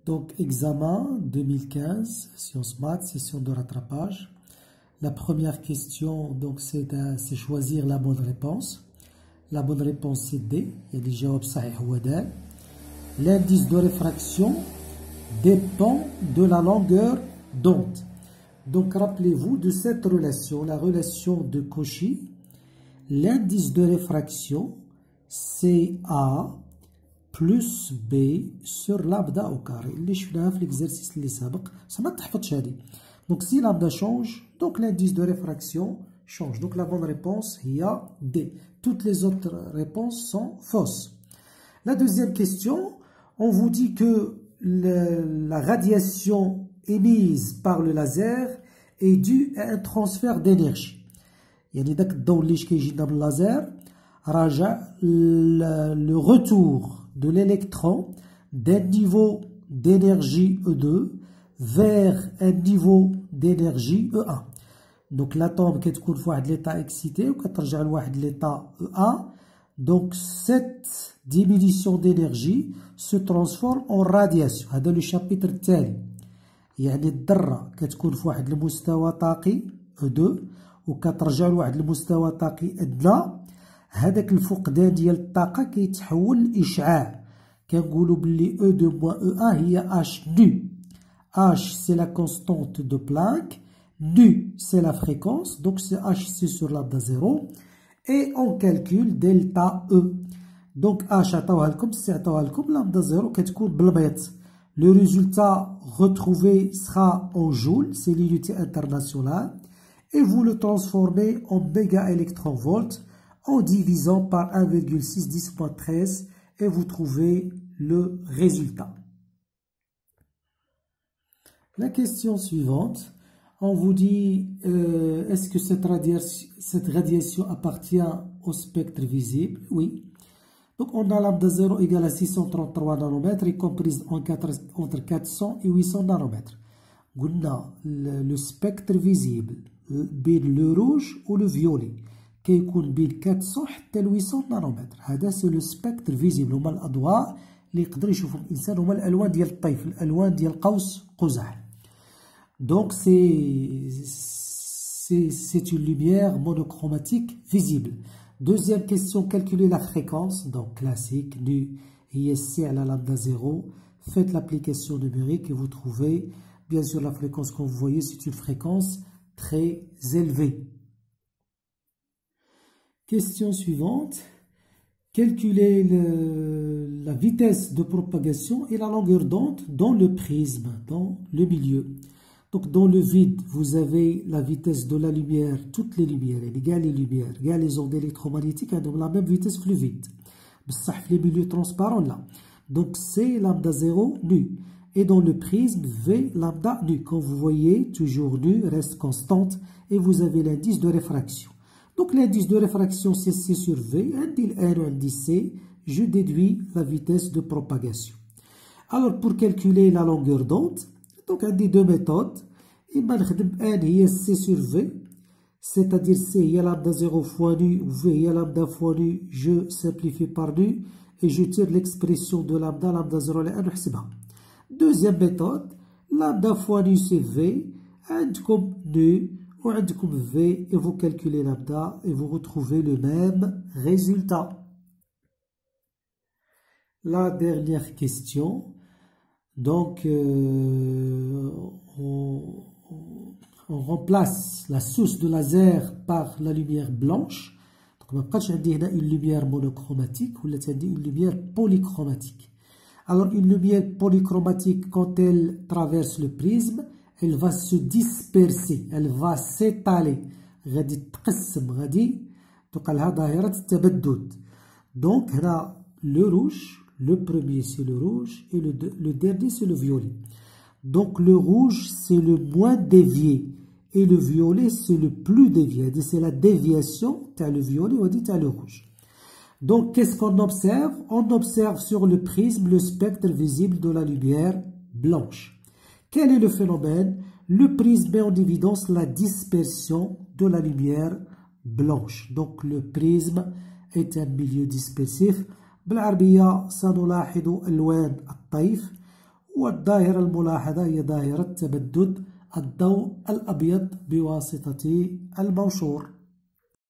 Donc, examen 2015, sciences maths, session de rattrapage. La première question, donc, c'est choisir la bonne réponse. La bonne réponse, c'est D. Il y a des jawab sahih ou D. L'indice de réfraction dépend de la longueur d'onde. Donc, rappelez-vous de cette relation, la relation de Cauchy. L'indice de réfraction, c'est A plus B sur lambda au carré. اللي شفناها في l'exercice اللي سابق. Ça ما تحفظش هذه. Donc, si lambda change, donc l'indice de réfraction change. Donc, la bonne réponse, il y a D. Toutes les autres réponses sont fausses. La deuxième question, on vous dit que la radiation émise par le laser est due à un transfert d'énergie. يعني داك الضوء اللي كيجينا من اللازر راجع le retour de l'électron d'un niveau d'énergie E2 vers un niveau d'énergie E1. Donc l'atome كتكون في واحد l'état excité وكترجع لواحد l'état E1. Donc cette diminution d'énergie se transforme en radiation. هذا le chapitre التالي. يعني الذرة كتكون في واحد المستوى طاقي E2 وكترجع لواحد المستوى طاقي أدنى. هذاك الفقدان ديال الطاقة كيتحول لإشعاع. كنقولوا بلي E2 moins E1 هي H nu. H c'est la constante de Planck. Nu c'est la fréquence. Donc c'est H c'est sur lambda 0. Et on calcule delta E. Donc H عطاوها لكم سي عطاوها لكم lambda 0 كتكون بالميط. Le résultat retrouvé sera en joule. C'est l'unité internationale. Et vous le transformez en mégaélectronvolts en divisant par 1,6 10.13 et vous trouvez le résultat. La question suivante, on vous dit est-ce que cette radiation appartient au spectre visible? Oui. Donc on a lambda 0 égale à 633 nanomètres et comprise entre 400 et 800 nanomètres. On a le spectre visible بين le rouge ou le violet كيكون بين 400 حتى 800 نانومتر. هذا سي لو سبيكتر فيزيبل. هما الاضواء اللي يقدر يشوفهم الانسان هما الالوان ديال الطيف، الالوان ديال قوس قزح. دونك c'est une lumière monochromatique visible. Deuxième question, calculer la fréquence. Donc classique, nu هي C على lambda 0. Faites l'application numérique et vous trouvez bien sûr la fréquence que vous voyez, c'est une fréquence très élevé. Question suivante. Calculez la vitesse de propagation et la longueur d'onde dans le prisme, dans le milieu. Donc dans le vide, vous avez la vitesse de la lumière, toutes les lumières, les lumières, les ondes électromagnétiques ont la même vitesse que le vide. Mais les milieux transparents là. Donc c'est lambda 0 nu. Et dans le prisme, V lambda nu. Comme vous voyez, toujours nu, reste constante. Et vous avez l'indice de réfraction. Donc l'indice de réfraction, c'est C sur V. Indice N ou indice C. Je déduis la vitesse de propagation. Alors pour calculer la longueur d'onde, donc on a deux méthodes. إما نخدم N هي C sur V. C'est-à-dire C هي lambda 0 fois nu, ou V هي lambda fois nu. Je simplifie par nu. Et je tire l'expression de lambda 0 à 1 ونحسبها. Deuxième méthode, lambda fois nu c'est V, عندكم nu ou عندكم V et vous calculez lambda et vous retrouvez le même résultat. La dernière question, donc on remplace la source de laser par la lumière blanche. Donc ما بقاش عندي هنا une lumière monochromatique ولات عندي une lumière polychromatique. Alors, une lumière polychromatique, quand elle traverse le prisme, elle va se disperser, elle va s'étaler. غادي تقسم، غادي تبقى لها ظاهرة التبدد. Donc, là, le rouge, le premier c'est le rouge et le dernier c'est le violet. Donc, le rouge c'est le moins dévié et le violet c'est le plus dévié. C'est la déviation, tu as le violet ou tu as le rouge. Donc, qu'est-ce qu'on observe? On observe sur le prisme le spectre visible de la lumière blanche. Quel est le phénomène? Le prisme met en évidence la dispersion de la lumière blanche. Donc, le prisme est un milieu dispersif. بالعربية سنلاحظ ألوان الطيف والظاهرة الملاحظة هي ظاهرة تبدد الضوء الأبيض بواسطة المنشور.